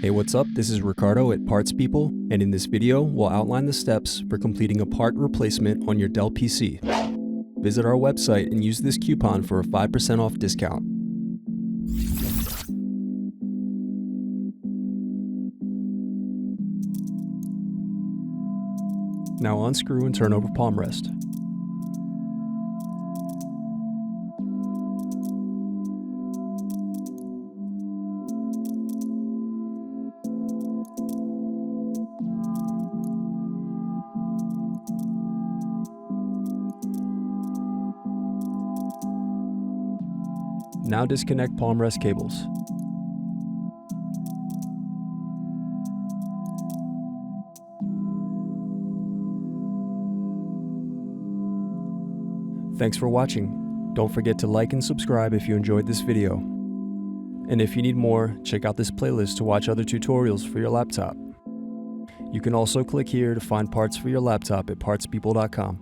Hey, what's up? This is Ricardo at Parts People, and in this video, we'll outline the steps for completing a part replacement on your Dell PC. Visit our website and use this coupon for a 5% off discount. Now unscrew and turn over Palmrest. Now disconnect Palmrest cables. Thanks for watching. Don't forget to like and subscribe if you enjoyed this video. And if you need more, check out this playlist to watch other tutorials for your laptop. You can also click here to find parts for your laptop at partspeople.com.